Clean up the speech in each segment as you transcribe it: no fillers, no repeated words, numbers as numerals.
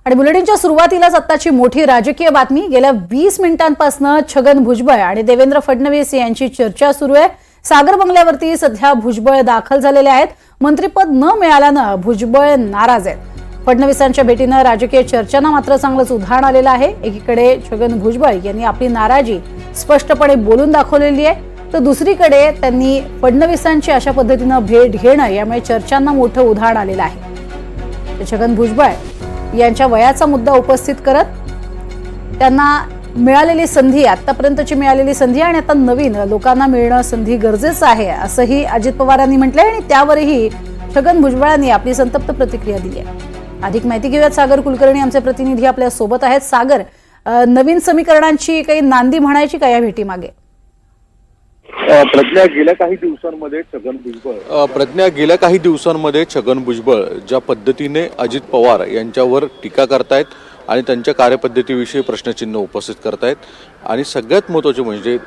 आणि बुलेटिनच्या सुरुवातीलाच आत्ताची मोठी राजकीय बातमी। गेल्या 20 मिनिटांपासून छगन भुजबळ आणि देवेंद्र फडणवीस यांची चर्चा सुरू आहे। सागर बंगल्यावरती सध्या भुजबळ दाखल झालेले आहेत। मंत्रिपद न मिळाल्याने भुजबळ नाराज आहेत। फडणवीसांच्या भेटीने राजकीय चर्चांना मात्र चांगलंच उधाण आलेलं आहे। एकीकडे छगन भुजबळ यांनी आपली नाराजी स्पष्टपणे बोलून दाखवलेली आहे, तर दुसरीकडे त्यांनी फडणवीसांची अशा पद्धतीने भेट घेणं यामुळे चर्चांना मोठं उधाण आलेलं आहे। छगन भुजबळ यांच्या वयाचा मुद्दा उपस्थित करत त्यांना मिळालेली संधी, आतापर्यंतची मिळालेली संधी आणि आता नवीन लोकांना मिळणं संधी गरजेचं आहे असंही अजित पवारांनी म्हटलंय आणि त्यावरही छगन भुजबळांनी आपली संतप्त प्रतिक्रिया दिली आहे। अधिक माहिती घेऊयात, सागर कुलकर्णी आमचे प्रतिनिधी आपल्या सोबत आहेत। सागर, नवीन समीकरणांची काही नांदी म्हणायची का या भेटीमागे? प्रज्ञा, गेल्या काही दिवसांमध्ये छगन भुजबळ ज्या पद्धतीने अजित पवार यांच्यावर टीका करतायत आणि त्यांच्या कार्यपद्धतीविषयी प्रश्नचिन्ह उपस्थित करतायत आणि सगळ्यात महत्त्वाचे म्हणजे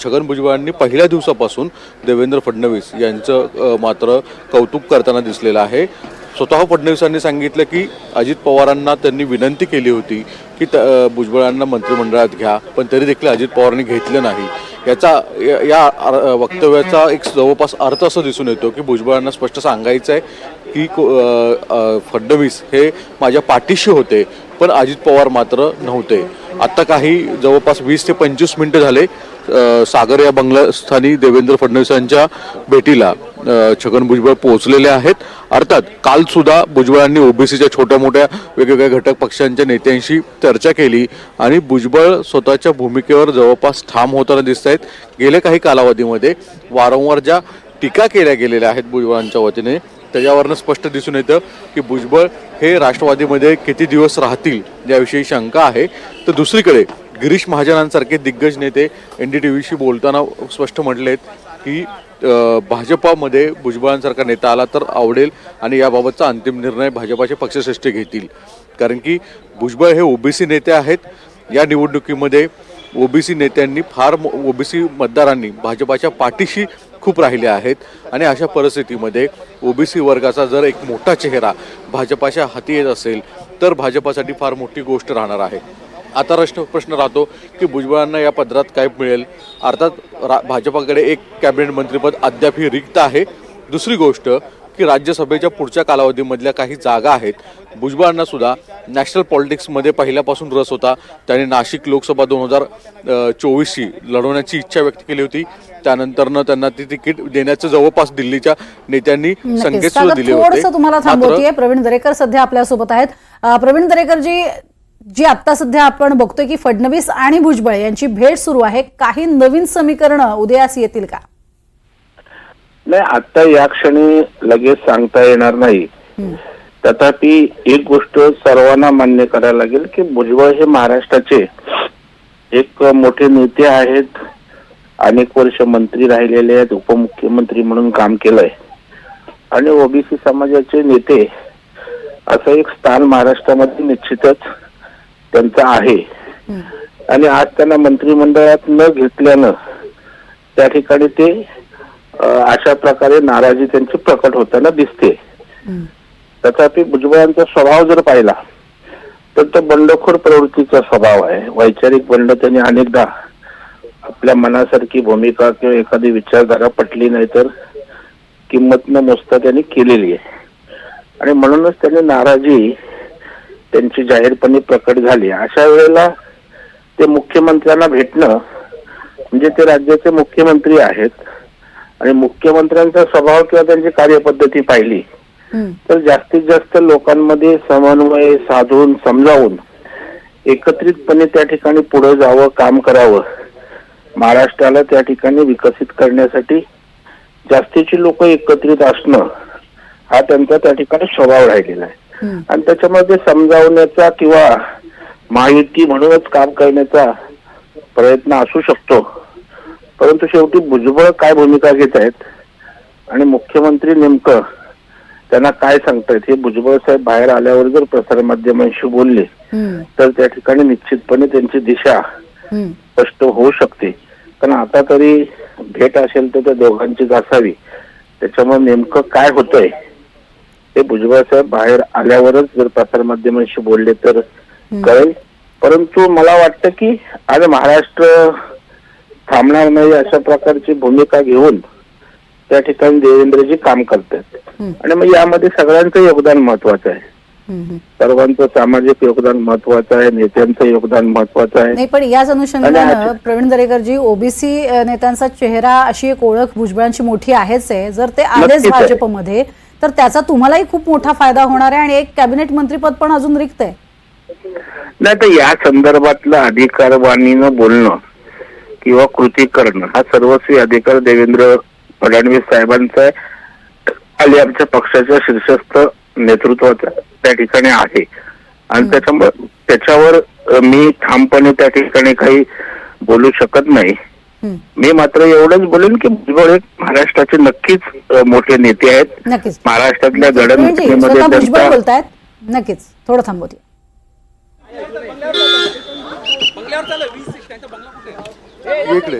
छगन भुजबळांनी पहिल्या दिवसापासून देवेंद्र फडणवीस यांचं मात्र कौतुक करताना दिसलेलं आहे। स्वतः फडणवीसांनी सांगितलं की अजित पवारांना त्यांनी विनंती केली होती की भुजबळांना मंत्रिमंडळात घ्या, पण तरी देखील अजित पवारांनी घेतलं नाही। या वक्तव्याचा एक जवळपास अर्थ असं दिसून येतो की भुजबळांना स्पष्ट सांगायचं आहे की फडणवीस हे माझ्या पाठीशी होते, पण अजित पवार मात्र नव्हते। आता काही जवळपास 20 ते 25 मिनिटं झाले सागर या बंगलास्थानी देवेंद्र फडणवीसांच्या भेटीला छगन भुजबळ पोहोचलेले आहेत। अर्थात काल सुद्धा भुजबळांनी ओबीसीच्या छोट्या मोठ्या वेगवेगळ्या घटक पक्षांच्या नेत्यांशी चर्चा केली आणि भुजबळ स्वतःच्या भूमिकेवर जवळपास ठाम होताना दिसत आहेत। गेल्या काही कालावधीमध्ये वारंवार ज्या टीका केल्या गेलेल्या आहेत भुजबळांच्या वतीने, त्याच्यावरनं स्पष्ट दिसून येतं की भुजबळ हे राष्ट्रवादीमध्ये किती दिवस राहतील याविषयी शंका आहे। तर दुसरीकडे गिरीश महाजनांसारखे दिग्गज नेते NDTVशी बोलताना स्पष्ट म्हटलेत की भाजपामध्ये भुजबळांसारखा नेता आला तर आवडेल आणि याबाबतचा अंतिम निर्णय भाजपाचे पक्षश्रेष्ठ घेतील, कारण की भुजबळ हे ओबीसी नेते आहेत। या निवडणुकीमध्ये ओबीसी नेत्यांनी ओबीसी मतदारांनी भाजपाच्या पाठीशी खूप राहिले आहेत आणि अशा परिस्थितीमध्ये ओबीसी वर्गाचा जर एक मोठा चेहरा भाजपाच्या हाती येत असेल तर भाजपासाठी फार मोठी गोष्ट राहणार आहे। आता प्रश्न राहतो की भुजबळांना या पदरात काय मिळेल। अर्थात भाजपाकडे एक कॅबिनेट मंत्रिपद अद्यापही रिक्त आहे। दुसरी गोष्ट की राज्यसभेच्या पुढच्या कालावधीमधल्या काही जागा आहेत। भुजबळांना सुद्धा नॅशनल पॉलिटिक्समध्ये पहिल्यापासून रस होता। त्यांनी नाशिक लोकसभा 2024ची लढवण्याची इच्छा व्यक्त केली होती। त्यानंतरनं त्यांना ती तिकीट देण्याचं जवळपास दिल्लीच्या नेत्यांनी संकेत सुद्धा दिले होते। थोडंसं तुम्हाला थांबवतेय, प्रवीण दरेकर सध्या आपल्या सोबत आहेत। प्रवीण दरेकर जी आता सध्या आपण बघतोय की फडणवीस आणि भुजबळ यांची भेट सुरू आहे, काही नवीन समीकरण उदयास येतील का? नाही, आता या क्षणी लगेच सांगता येणार नाही। तथापि एक गोष्ट सर्वांना मान्य करायला लागेल की भुजबळ हे महाराष्ट्राचे एक मोठे नेते आहेत। अनेक वर्ष मंत्री राहिलेले आहेत, उपमुख्यमंत्री म्हणून काम केलंय आणि ओबीसी समाजाचे नेते असं एक स्थान महाराष्ट्रामध्ये निश्चितच त्यांचं आहे। आणि आज त्यांना मंत्रिमंडळात न घेतल्यानं त्या ठिकाणी ते अशा प्रकारे नाराजी त्यांची प्रकट होताना दिसते। तथापि भुजबळांचा स्वभाव जर पाहिला तर तो बंडखोर प्रवृत्तीचा स्वभाव आहे। वैचारिक बंड त्यांनी अनेकदा आपल्या मनासारखी भूमिका किंवा एखादी विचारधारा पटली नाही तर किंमत न मोजता त्यांनी केलेली आहे आणि म्हणूनच त्यांनी नाराजी त्यांची जाहीरपणे प्रकट झाली। अशा वेळेला ते मुख्यमंत्र्यांना भेटणं म्हणजे ते राज्याचे मुख्यमंत्री आहेत आणि मुख्यमंत्र्यांचा स्वभाव किंवा त्यांची कार्यपद्धती पाहिली तर जास्तीत जास्त लोकांमध्ये समन्वय साधून समजावून एकत्रितपणे त्या ठिकाणी पुढे जावं, काम करावं, महाराष्ट्राला त्या ठिकाणी विकसित करण्यासाठी जास्तीची लोक एकत्रित असणं हा त्यांचा त्या ठिकाणी स्वभाव राहिलेला आहे। आणि त्याच्यामध्ये समजावण्याचा किंवा महायुती म्हणूनच काम करण्याचा प्रयत्न असू शकतो, परंतु शेवटी भुजबळ काय भूमिका घेत आहेत आणि मुख्यमंत्री नेमकं त्यांना काय सांगतायत हे भुजबळ साहेब बाहेर आल्यावर जर प्रसारमाध्यमांशी बोलले तर त्या ठिकाणी निश्चितपणे त्यांची दिशा स्पष्ट होऊ शकते। पण आता तरी भेट असेल तर त्या दोघांचीच असावी, त्याच्यामुळे नेमकं काय होतंय ते भुजबळ साहेब बाहेर आल्यावरच जर प्रसारमाध्यमांशी बोलले तर कळेल. परंतु मला वाटतं की आज महाराष्ट्र थांबणार नाही अशा प्रकारची भूमिका घेऊन त्या ठिकाणी देवेंद्रजी काम करतात. आणि मग यामध्ये सगळ्यांचं योगदान महत्वाचं आहे. सर्वांचं सामाजिक योगदान महत्वाचं आहे, नेत्यांचं योगदान महत्वाचं आहे. नाही, पण याच अनुषंगानं प्रवीण दरेकरजी, ओबीसी नेत्यांचा चेहरा अशी एक ओळख भुजबळांची मोठी आहेच आहे. जर ते आलेच नक्कीच आहे. भाजपमध्ये तर त्याचा तुम्हालाही खूप मोठा फायदा होणार आहे आणि एक कॅबिनेट मंत्रीपद पण अजून रिक्त आहे. नाही तर या संदर्भातलं अधिकारवाणीनं बोलणं किंवा कृती करणं हा सर्वस्वी अधिकार देवेंद्र फडणवीस साहेबांचा आहे आणि आमच्या पक्षाच्या शीर्षस्थ नेतृत्वाचा त्या ठिकाणी आहे. आणि त्याच्यावर मी ठामपणे त्या ठिकाणी काही बोलू शकत नाही. मी मात्र एवढंच बोलेन की भुजबळ हे महाराष्ट्राचे नक्कीच मोठे नेते आहेत. नक्कीच महाराष्ट्रातल्या स्वतः घडामोडींमध्ये भुजबळ त्यांचा बोलतायत. नक्कीच थोडं थांबवते. इकडे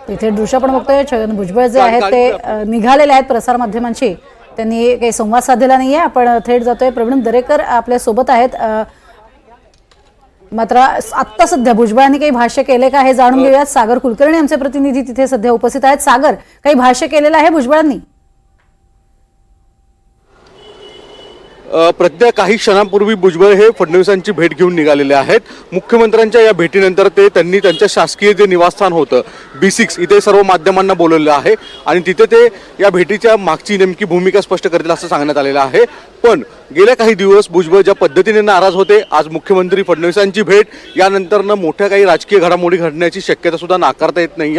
तिथे दृश्य पण बघतोय. छगन भुजबळ जे आहेत ते निघालेले आहेत प्रसार माध्यमांशी. त्यांनी काही संवाद साधलेला नाहीये. आपण थेट जातोय. प्रवीण दरेकर आपल्या सोबत आहेत. मात्र आत्ता सध्या भुजबळांनी काही भाष्य केले का हे जाणून घेऊयात. सागर कुलकर्णी आमचे प्रतिनिधी तिथे सध्या उपस्थित आहेत. सागर, काही भाष्य केलेलं आहे भुजबळांनी? प्रज्ञा, काही क्षणांपूर्वी भुजबळ हे फडणवीसांची भेट घेऊन निघालेले आहेत. मुख्यमंत्र्यांच्या या भेटीनंतर त्यांनी त्यांच्या शासकीय जे निवासस्थान होतं B6 इथे सर्व माध्यमांना बोलवलेलं आहे आणि तिथे ते या भेटीच्या मागची नेमकी भूमिका स्पष्ट करतील असं सांगण्यात आलेलं आहे. पण गेल्या काही दिवस भुजबळ ज्या पद्धतीने नाराज होते, आज मुख्यमंत्री फडणवीसांची भेट, यानंतरनं मोठ्या काही राजकीय घडामोडी घडण्याची शक्यता सुद्धा नाकारता येत नाही.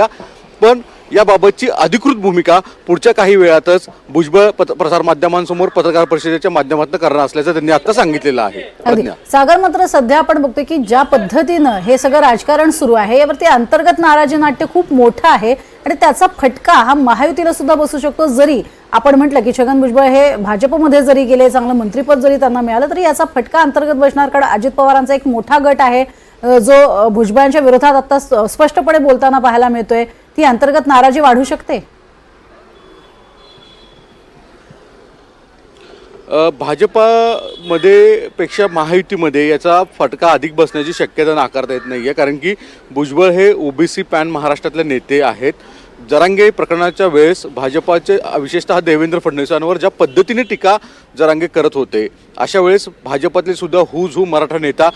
पण याबाबतची अधिकृत भूमिका पुढच्या काही वेळातच भुजबळ प्रसारमाध्यमांसमोर पत्रकार परिषदेच्या माध्यमातून करणार असल्याचं त्यांनी आता सांगितलेलं आहे. सागर, मात्र सध्या आपण बघतोय की ज्या पद्धतीनं हे सगळं राजकारण सुरू आहे यावरती अंतर्गत नाराजी नाट्य खूप मोठं आहे आणि त्याचा फटका हा महायुतीला सुद्धा बसू शकतो. जरी आपण म्हटलं की छगन भुजबळ हे भाजपमध्ये जरी गेले, चांगलं मंत्रीपद जरी त्यांना मिळालं, तरी याचा फटका अंतर्गत बसणार. कारण अजित पवारांचा एक मोठा गट आहे जो भुजबळांच्या विरोधात आता स्पष्टपणे बोलताना पाहायला मिळतोय. ती अंतर्गत नाराजी वाढू शकते. भाजपामध्ये पेक्षा महायुतीमध्ये याचा फटका अधिक बसण्याची शक्यता नाकारता येत नाहीये. कारण की भुजबळ हे ओबीसी पॅन महाराष्ट्रातले नेते आहेत. जरांगे प्रकरणाच्या वेळेस भाजपाचे विशेषतः देवेंद्र फडणवीसांवर ज्या पद्धतीने टीका जरांगे करत होते, अशा वेळेस भाजपातले सुद्धा हुज मराठा नेता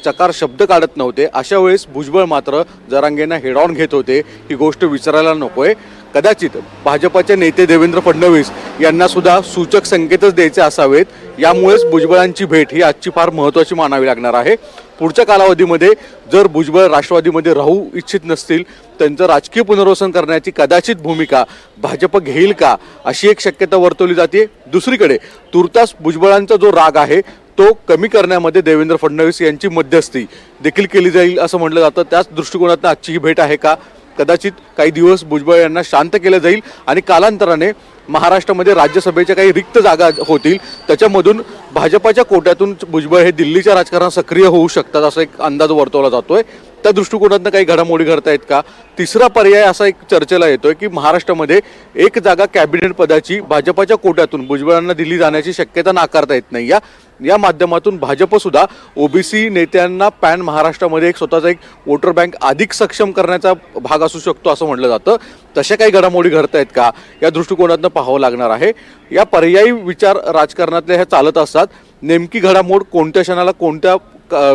चकार शब्द काढत नव्हते. अशा वेळेस भुजबळ मात्र जरांगेंना हेड ऑन घेत होते. ही गोष्ट विचारायला नकोय. कदाचित भाजपाचे नेते देवेंद्र फडणवीस यांना सुद्धा सूचक संकेतच द्यायचे असावेत. यामुळेच भुजबळांची भेट ही आजची फार महत्त्वाची मानावी लागणार आहे. पुढच्या कालावधीमध्ये जर भुजबळ राष्ट्रवादीमध्ये राहू इच्छित नसतील, त्यांचं राजकीय पुनर्वसन करण्याची कदाचित भूमिका भाजप घेईल का, अशी एक शक्यता वर्तवली जाते. दुसरीकडे तुर्तास भुजबळांचा जो राग आहे तो कमी करण्यामध्ये देवेंद्र फडणवीस यांची मध्यस्थी देखील केली जाईल असं म्हटलं जातं. त्याच दृष्टिकोनातून आजची ही भेट आहे का? कदाचित काही दिवस भुजबळ यांना शांत केलं जाईल आणि कालांतराने महाराष्ट्रामध्ये राज्यसभेच्या काही रिक्त जागा होतील, त्याच्यामधून भाजपाच्या कोट्यातून भुजबळ हे दिल्लीच्या राजकारणात सक्रिय होऊ शकतात असा एक अंदाज वर्तवला जातोय. त्या दृष्टिकोनातून काही घडामोडी घडतायत का? तिसरा पर्याय असा एक चर्चेला येतोय की महाराष्ट्रामध्ये एक जागा कॅबिनेट पदाची भाजपाच्या कोट्यातून भुजबळांना दिली जाण्याची शक्यता नाकारता येत नाही. या माध्यमातून भाजप सुद्धा ओबीसी नेत्यांना पॅन महाराष्ट्रामध्ये एक स्वतःचा एक वोटर बँक अधिक सक्षम करण्याचा भाग असू शकतो असं म्हटलं जातं. तशा काही घडामोडी घडतायत का, या दृष्टिकोनातून पाहावं लागणार आहे. या पर्यायी विचार राजकारणातले हे चालत असतात. नेमकी घडामोड कोणत्या क्षणाला कोणत्या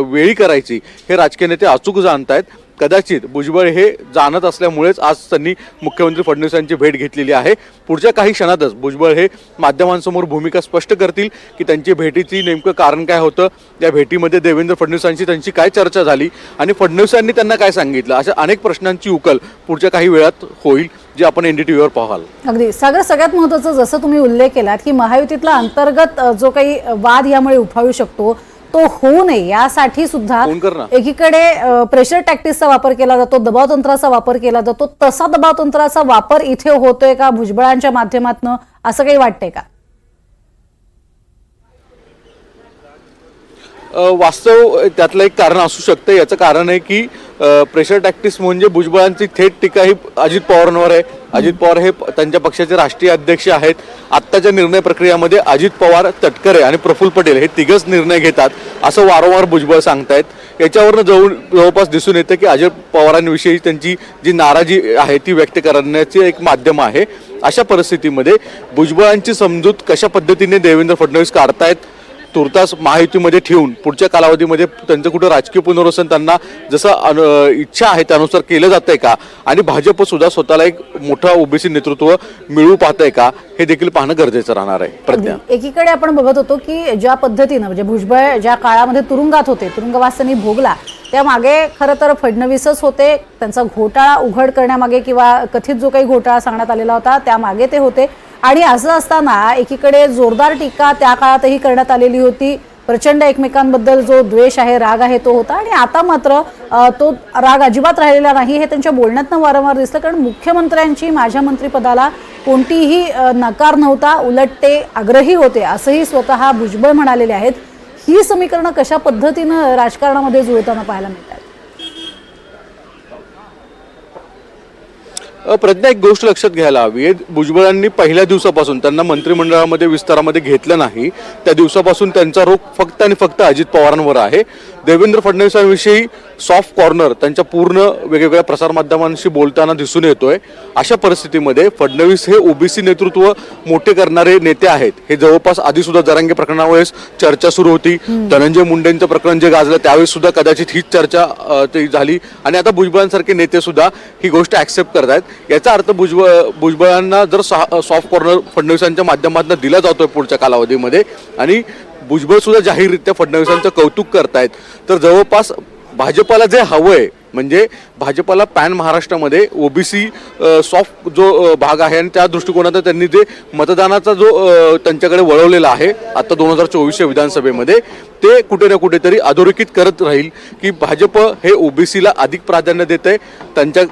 वेळी करायची हे राजकीय नेते अचूक जाणतायत. कदाचित भुजबळ हे जाणत असल्यामुळेच आज त्यांनी मुख्यमंत्री फडणवीसांची भेट घेतलेली आहे. पुढच्या काही क्षणातच भुजबळ हे माध्यमांसमोर भूमिका स्पष्ट करतील की त्यांची भेटीची नेमकं कारण काय होतं, या भेटीमध्ये देवेंद्र फडणवीसांची त्यांची काय चर्चा झाली आणि फडणवीसांनी त्यांना काय सांगितलं, अशा अनेक प्रश्नांची उकल पुढच्या काही वेळात होईल, जे आपण NDTVवर पाहाल. अगदी सागर, सगळ्यात महत्त्वाचं जसं तुम्ही उल्लेख केलात की महायुतीतला अंतर्गत जो काही वाद यामुळे उफाळू शकतो तो होऊ नये यासाठी सुद्धा एकीकडे प्रेशर टॅक्टिक्सचा वापर केला जातो, दबाव तंत्राचा वापर केला जातो. तसा दबाव तंत्राचा वापर इथे होतोय का भुजबळांच्या माध्यमातून, असं काही वाटतंय का? वास्तव त्यातलं एक कारण असू शकतं. याचं कारण आहे की प्रेशर टॅक्टिक्स म्हणजे भुजबळांची थेट टीका ही अजित पवारांवर आहे. अजित पवार हे त्यांच्या पक्षाचे राष्ट्रीय अध्यक्ष आहेत. आत्ताच्या निर्णय प्रक्रियामध्ये अजित पवार, तटकरे आणि प्रफुल्ल पटेल हे तिघच निर्णय घेतात असं वारंवार भुजबळ सांगतायत. याच्यावरनं जवळपास दिसून येतं की अजित पवारांविषयी त्यांची जी नाराजी आहे ती व्यक्त करण्याचे एक माध्यम आहे. अशा परिस्थितीमध्ये भुजबळांची समजूत कशा पद्धतीने देवेंद्र फडणवीस काढतायत, तुर्तास महायुतीमध्ये ठेवून पुढच्या कालावधीमध्ये त्यांचं कुठं राजकीय पुनर्वसन त्यांना जसं इच्छा आहे त्यानुसार केलं जातंय का, आणि भाजप सुद्धा स्वतःला एक मोठा ओबीसी नेतृत्व मिळवू पाहतंय का, हे देखील पाहणं गरजेचं राहणार आहे. प्रज्ञा, एकीकडे आपण बघत होतो की ज्या पद्धतीनं म्हणजे भुजबळ ज्या काळामध्ये तुरुंगात होते, तुरुंगवास त्यांनी भोगला, त्यामागे खरं तर फडणवीसच होते. त्यांचा घोटाळा उघड करण्यामागे किंवा कथित जो काही घोटाळा सांगण्यात आलेला होता त्यामागे ते होते. आणि असं असताना एकीकडे जोरदार टीका त्या काळातही करण्यात आलेली होती. प्रचंड एकमेकांबद्दल जो द्वेष आहे, राग आहे तो होता. आणि आता मात्र तो राग अजिबात राहिलेला नाही हे त्यांच्या बोलण्यातनं वारंवार दिसतं. कारण मुख्यमंत्र्यांची माझ्या मंत्रिपदाला कोणतीही नकार नव्हता, उलट ते आग्रही होते असंही स्वतः भुजबळ म्हणालेले आहेत. ही समीकरणं कशा पद्धतीनं राजकारणामध्ये जुळताना पाहायला मिळतात? प्रज्ञा, एक गोष्ट लक्षात घ्यायला हवी आहे. भुजबळांनी पहिल्या दिवसापासून त्यांना मंत्रिमंडळामध्ये विस्तारामध्ये घेतलं नाही, त्या दिवसापासून त्यांचा रोख फक्त आणि फक्त अजित पवारांवर आहे. देवेंद्र फडणवीसांविषयी सॉफ्ट कॉर्नर त्यांच्या पूर्ण वेगवेगळ्या प्रसारमाध्यमांशी बोलताना दिसून येतोय. अशा परिस्थितीमध्ये फडणवीस हे ओबीसी नेतृत्व मोठे करणारे नेते आहेत. हे जवळपास आधी सुद्धा जरांगे प्रकरणावेळेस चर्चा सुरू होती. धनंजय मुंडेंचं प्रकरण जे गाजलं त्यावेळेस सुद्धा कदाचित हीच चर्चा ती झाली. आणि आता भुजबळांसारखे नेते सुद्धा ही गोष्ट ऍक्सेप्ट करत आहेत. याचा अर्थ भुजबळांना जर सॉफ्ट कॉर्नर फडणवीसांच्या माध्यमातून दिला जातोय पुढच्या कालावधीमध्ये, आणि भुजबळ सुद्धा जाहीररित्या फडणवीसांचं कौतुक करतायत, तर जवळपास भाजपाला जे हवंय म्हणजे भाजपाला पॅन महाराष्ट्रामध्ये ओबीसी सॉफ्ट जो भाग आहे आणि त्या दृष्टिकोनातून त्यांनी जे मतदानाचा जो त्यांच्याकडे वळवलेला आहे आता 2024च्या विधानसभेमध्ये, ते कुठे ना कुठेतरी अधोरेखित करत राहील की भाजप हे ओबीसीला अधिक प्राधान्य देत आहे. त्यांच्या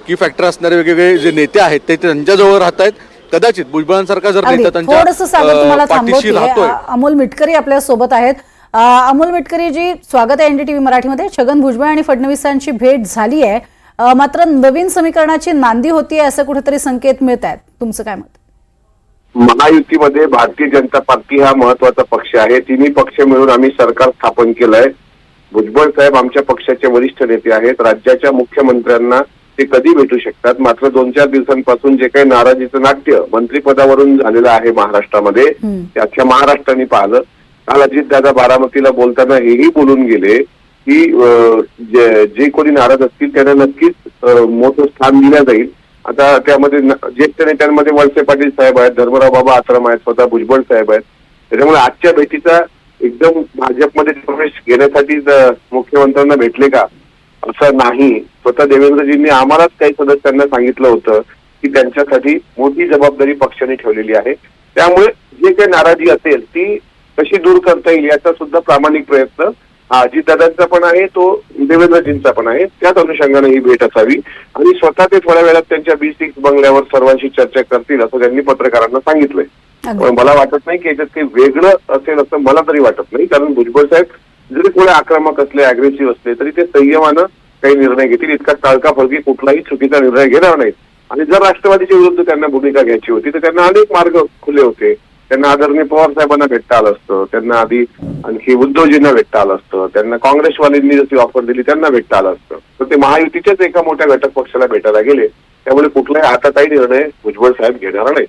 की फॅक्टर असणारे वेगवेगळे जे नेते आहेत ते त्यांच्याजवळ राहत आहेत. कदाचित भुजबळांसारखा जर नेता त्यांच्या पाठीशी राहतोय. अमोल मिटकरी आपल्या सोबत आहेत. अमोल मिटकरी जी, स्वागत आहे एनडीटीव्ही मराठीमध्ये. छगन भुजबळ आणि फडणवीसांची भेट झाली आहे, मात्र नवीन समीकरणाची नांदी होतीये असं कुठेतरी संकेत मिळत आहेत. तुमचं काय मत? महायुतीमध्ये भारतीय जनता पार्टी हा महत्वाचा पक्ष आहे. तिन्ही पक्ष मिळून आम्ही सरकार स्थापन केलंय. भुजबळ साहेब आमच्या पक्षाचे वरिष्ठ नेते आहेत. राज्याच्या मुख्यमंत्र्यांना ते कधी भेटू शकतात. मात्र 2-4 दिवसांपासून जे काही नाराजीचं नाट्य मंत्रिपदावरून झालेलं आहे महाराष्ट्रामध्ये, ते अख्ख्या महाराष्ट्राने पाहिलं. काल अजितदादा बारामतीला बोलताना हेही बोलून गेले की जे कोणी नाराज असतील त्यांना नक्कीच मोठं स्थान दिलं जाईल. आता त्यामध्ये ज्येष्ठ नेत्यांमध्ये वळसे पाटील साहेब आहेत, धर्मराव बाबा आश्रम आहेत, स्वतः भुजबळ साहेब आहेत. त्याच्यामुळे आजच्या भेटीचा एकदम भाजपमध्ये प्रवेश घेण्यासाठी मुख्यमंत्र्यांना भेटले का असं नाही. स्वतः देवेंद्रजींनी आम्हालाच काही सदस्यांना सांगितलं होतं की त्यांच्यासाठी मोठी जबाबदारी पक्षाने ठेवलेली आहे. त्यामुळे जे काही नाराजी असेल ती कशी दूर करता येईल याचा सुद्धा प्रामाणिक प्रयत्न हा अजितदादांचा पण आहे, तो देवेंद्रजींचा पण आहे. त्याच अनुषंगाने ही भेट असावी आणि स्वतः ते थोड्या वेळात त्यांच्या B6 बंगल्यावर सर्वांशी चर्चा करतील असं त्यांनी पत्रकारांना सांगितलंय. पण मला वाटत नाही की याच्यात काही वेगळं असेल असं मला तरी वाटत नाही. कारण भुजबळ साहेब जरी थोडे आक्रमक असले, अग्रेसिव्ह असले तरी ते संयमानं काही निर्णय घेतील. इतका तळकाफळकी कुठलाही चुकीचा निर्णय घेणार नाहीत. आणि जर राष्ट्रवादीच्या विरुद्ध त्यांना भूमिका घ्यायची होती तर त्यांना अनेक मार्ग खुले होते. त्यांना आदरणीय पवार साहेबांना भेटता आलं असतं, त्यांना आधी आणखी उद्धवजींना भेटता आलं असतं, त्यांना काँग्रेसवाल्यांनी जशी ऑफर दिली त्यांना भेटता आलं असतं. तर ते महायुतीच्याच एका मोठ्या घटक पक्षाला भेटायला गेले. त्यामुळे कुठलाही हातातही निर्णय भुजबळ साहेब घेणार नाही.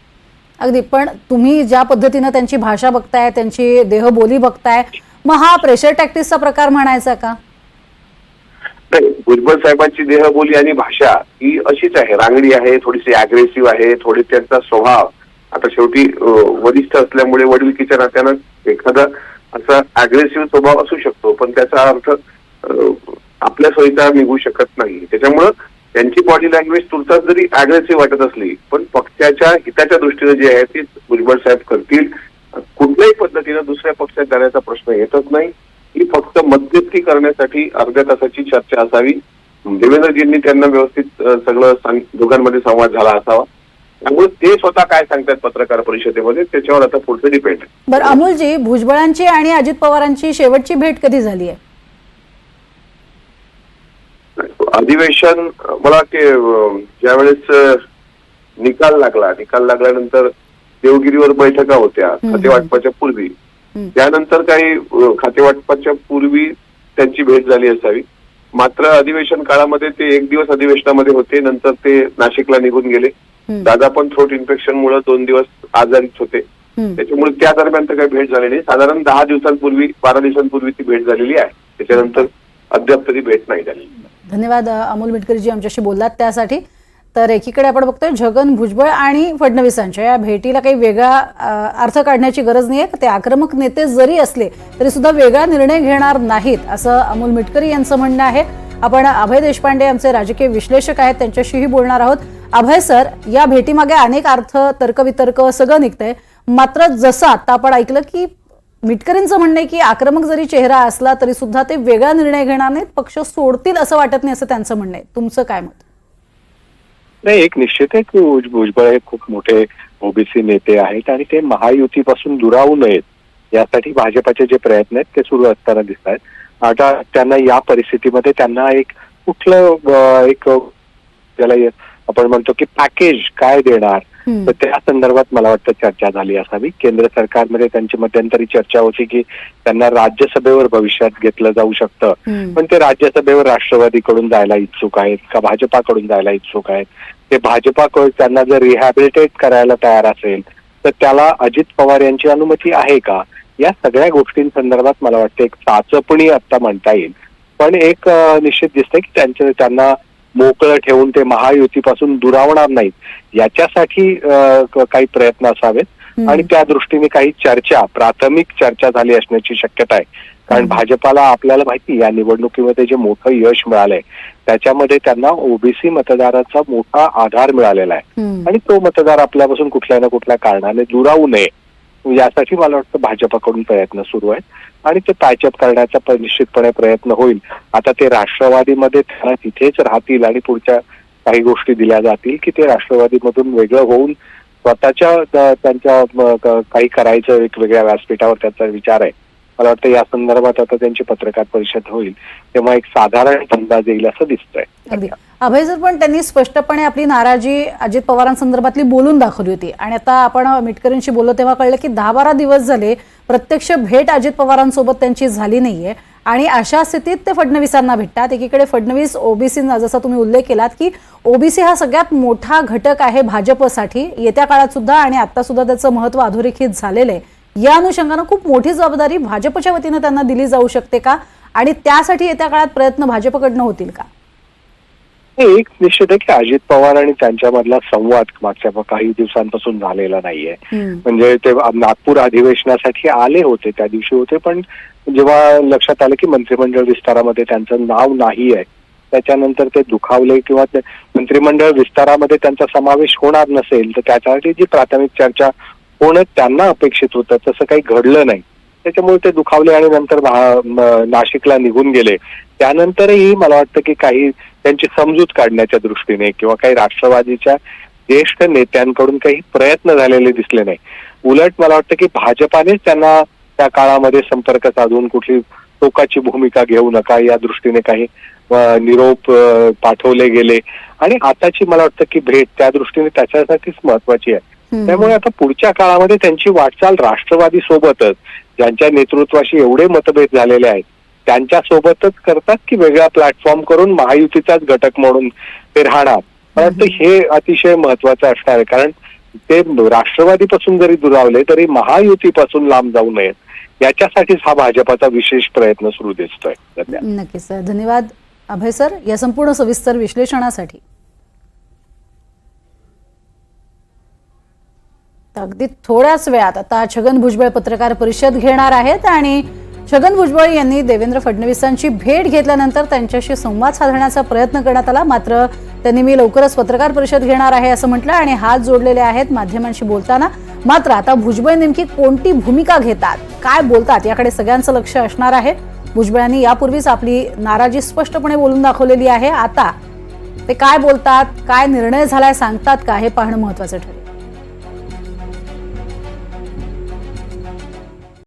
अगदी. पण तुम्ही ज्या पद्धतीनं त्यांची भाषा बघताय, त्यांची देहबोली बघताय, मग हा प्रेशर टॅक्टिक्सचा प्रकार म्हणायचा का? नाही, भुजबळ साहेबांची देहबोली आणि भाषा ही अशीच आहे, रांगडी आहे, थोडीशी अग्रेसिव्ह आहे. थोडी त्यांचा स्वभाव, आता शेवटी वरिष्ठ असल्यामुळे वडिलकीच्या नात्यानं एखादा असा अग्रेसिव्ह स्वभाव असू शकतो, पण त्याचा अर्थ आपल्या सोयीचा निघू शकत नाही. त्याच्यामुळं त्यांची बॉडी लँग्वेज तुर्तास जरी अग्रेसिव्ह वाटत असली पण पक्षाच्या हिताच्या दृष्टीने जे आहे ते भुजबळ साहेब करतील. कुठल्याही पद्धतीनं दुसऱ्या पक्षात जाण्याचा प्रश्न येतच नाही. ही फक्त मध्यस्थी करण्यासाठी अर्ध्या तासाची चर्चा असावी. देवेंद्रजींनी त्यांना व्यवस्थित सगळं दोघांमध्ये संवाद झाला असावा. त्यामुळे ते स्वतः काय सांगतात पत्रकार परिषदेमध्ये त्याच्यावर आता पुढचं डिपेंड. बरं अमोलजी, भुजबळांची आणि अजित पवारांची शेवटची भेट कधी झाली आहे? अधिवेशन मला वाटते ज्यावेळेस निकाल लागल्यानंतर देवगिरीवर बैठका होत्या खातेवाटपाच्या पूर्वी. त्यानंतर काही खातेवाटपाच्या पूर्वी त्यांची भेट झाली असावी. मात्र अधिवेशन काळामध्ये ते एक दिवस अधिवेशनामध्ये होते, नंतर ते नाशिकला निघून गेले. दादा पण थ्रोट इन्फेक्शन मुळे 2 दिवस आजारीच होते, त्याच्यामुळे त्या दरम्यान तर काही भेट झाली नाही. साधारण 10 दिवसांपूर्वी 12 दिवसांपूर्वी ती भेट झालेली आहे. त्याच्यानंतर अद्याप तरी भेट नाही झाली. धन्यवाद अमोल मिटकरीजी आमच्याशी बोललात त्यासाठी. तर एकीकडे आपण बघतोय छगन भुजबळ आणि फडणवीसांच्या या भेटीला काही वेगळा अर्थ काढण्याची गरज नाहीये. ते आक्रमक नेते जरी असले तरी सुद्धा वेगळा निर्णय घेणार नाहीत असं अमोल मिटकरी यांचं म्हणणं आहे. आपण अभय देशपांडे आमचे राजकीय विश्लेषक आहेत, त्यांच्याशीही बोलणार आहोत. अभय सर, या भेटीमागे अनेक अर्थ तर्कवितर्क सगळं निघतंय. मात्र जसं आता आपण ऐकलं की मिटकरींचं म्हणणं आहे की आक्रमक जरी चेहरा असला तरी सुद्धा ते वेगळा निर्णय घेणार नाहीत, पक्ष सोडतील असं वाटत नाही असं त्यांचं म्हणणं आहे. तुमचं काय मत? नाही, एक निश्चित आहे की भुजबळ हे खूप मोठे ओबीसी नेते आहेत आणि ते महायुतीपासून दुरावू नयेत यासाठी भाजपाचे जे प्रयत्न आहेत ते सुरू असताना दिसत आहेत. आता त्यांना या परिस्थितीमध्ये त्यांना एक कुठलं एक त्याला आपण म्हणतो की पॅकेज काय देणार, तर त्या संदर्भात मला वाटतं चर्चा झाली असावी. केंद्र सरकारमध्ये त्यांची मध्यंतरी चर्चा होती की त्यांना राज्यसभेवर भविष्यात घेतलं जाऊ शकतं, पण ते राज्यसभेवर राष्ट्रवादीकडून जायला इच्छुक आहेत का भाजपाकडून जायला इच्छुक आहेत. ते भाजपाकडून त्यांना जर रिहॅबिलिटेट करायला तयार असेल तर त्याला अजित पवार यांची अनुमती आहे का, या सगळ्या गोष्टींसंदर्भात मला वाटतं एक चाचपणी आता म्हणता येईल. पण एक निश्चित दिसतंय की त्यांना मोकळं ठेवून ते महायुतीपासून दुरावणार नाहीत याच्यासाठी काही प्रयत्न असावेत आणि त्या दृष्टीने काही प्राथमिक चर्चा झाली असण्याची शक्यता आहे. कारण भाजपाला आपल्याला माहिती या निवडणुकीमध्ये जे मोठं यश मिळालंय त्याच्यामध्ये त्यांना ओबीसी मतदाराचा मोठा आधार मिळालेला आहे आणि तो मतदार आपल्यापासून कुठल्या ना कुठल्या कारणाने दुरावू नये यासाठी मला वाटतं भाजपाकडून प्रयत्न सुरू आहेत आणि ते पॅचअप करण्याचा निश्चितपणे प्रयत्न होईल. आता ते राष्ट्रवादीमध्ये त्यांना तिथेच राहतील आणि पुढच्या काही गोष्टी दिल्या जातील की ते राष्ट्रवादीमधून वेगळं होऊन स्वतःच्या त्यांच्या काही करायचं एक वेगळ्या व्यासपीठावर त्यांचा विचार आहे. मला वाटतं या संदर्भात आता त्यांची पत्रकार परिषद होईल तेव्हा एक साधारण अंदाज येईल असं दिसतंय. अभय सर, पण त्यांनी स्पष्टपणे आपली नाराजी अजित पवारांसंदर्भातली बोलून दाखवली होती आणि आता आपण मिटकरींशी बोललो तेव्हा कळलं की 10-12 दिवस झाले प्रत्यक्ष भेट अजित पवारांसोबत त्यांची झाली नाहीये आणि अशा स्थितीत ते फडणवीसांना भेटतात. एकीकडे फडणवीस ओबीसींना, जसा तुम्ही उल्लेख केलात की ओबीसी हा सगळ्यात मोठा घटक आहे भाजपसाठी येत्या काळात सुद्धा आणि आता सुद्धा त्याचं महत्व अधोरेखित झालेलं आहे. या अनुषंगानं खूप मोठी जबाबदारी भाजपच्या वतीनं त्यांना दिली जाऊ शकते का आणि त्यासाठी येत्या काळात प्रयत्न भाजपकडनं होतील का? एक निश्चित आहे की अजित पवार आणि त्यांच्यामधला संवाद मागच्या काही दिवसांपासून झालेला नाहीये. म्हणजे ते नागपूर अधिवेशनासाठी आले होते, त्या दिवशी होते, पण जेव्हा लक्षात आलं की मंत्रिमंडळ विस्तारामध्ये त्यांचं नाव नाही आहे त्याच्यानंतर ते दुखावले किंवा मंत्रिमंडळ विस्तारामध्ये त्यांचा समावेश होणार नसेल तर त्याच्यासाठी जी प्राथमिक चर्चा होणं त्यांना अपेक्षित होतं तसं काही घडलं नाही. त्याच्यामुळे ते दुखावले आणि नंतर नाशिकला निघून गेले. त्यानंतरही मला वाटतं की काही त्यांची समजूत काढण्याच्या दृष्टीने किंवा काही राष्ट्रवादीच्या ज्येष्ठ नेत्यांकडून काही प्रयत्न झालेले दिसले नाही. उलट मला वाटतं की भाजपानेच त्यांना त्या काळामध्ये संपर्क साधून कुठली टोकाची भूमिका घेऊ नका या दृष्टीने काही निरोप पाठवले गेले आणि आताची मला वाटतं की भेट त्या दृष्टीने त्याच्यासाठीच महत्वाची आहे. त्यामुळे आता पुढच्या काळामध्ये त्यांची वाटचाल राष्ट्रवादी सोबतच, ज्यांच्या नेतृत्वाशी एवढे मतभेद झालेले आहेत त्यांच्या सोबतच करतात की वेगळा प्लॅटफॉर्म करून महायुतीचाच घटक म्हणून ते राहणार. मला वाटतं हे अतिशय महत्वाचं असणार आहे. कारण ते राष्ट्रवादीपासून जरी दुरावले तरी महायुतीपासून लांब जाऊ नयेत याच्यासाठीच हा भाजपाचा विशेष प्रयत्न सुरू दिसतोय. नक्कीच सर, धन्यवाद अभय सर या संपूर्ण सविस्तर विश्लेषणासाठी. अगदी थोड्याच वेळात आता छगन भुजबळ पत्रकार परिषद घेणार आहेत आणि छगन भुजबळ यांनी देवेंद्र फडणवीसांची भेट घेतल्यानंतर त्यांच्याशी संवाद साधण्याचा प्रयत्न करण्यात आला. मात्र त्यांनी मी लवकरच पत्रकार परिषद घेणार आहे असं म्हटलं आणि हात जोडलेले आहेत माध्यमांशी बोलताना. मात्र आता भुजबळ नेमकी कोणती भूमिका घेतात, काय बोलतात याकडे सगळ्यांचं लक्ष असणार आहे. भुजबळांनी यापूर्वीच आपली नाराजी स्पष्टपणे बोलून दाखवलेली आहे. आता ते काय बोलतात, काय निर्णय झालाय सांगतात का, हे पाहणं महत्वाचं ठरेल.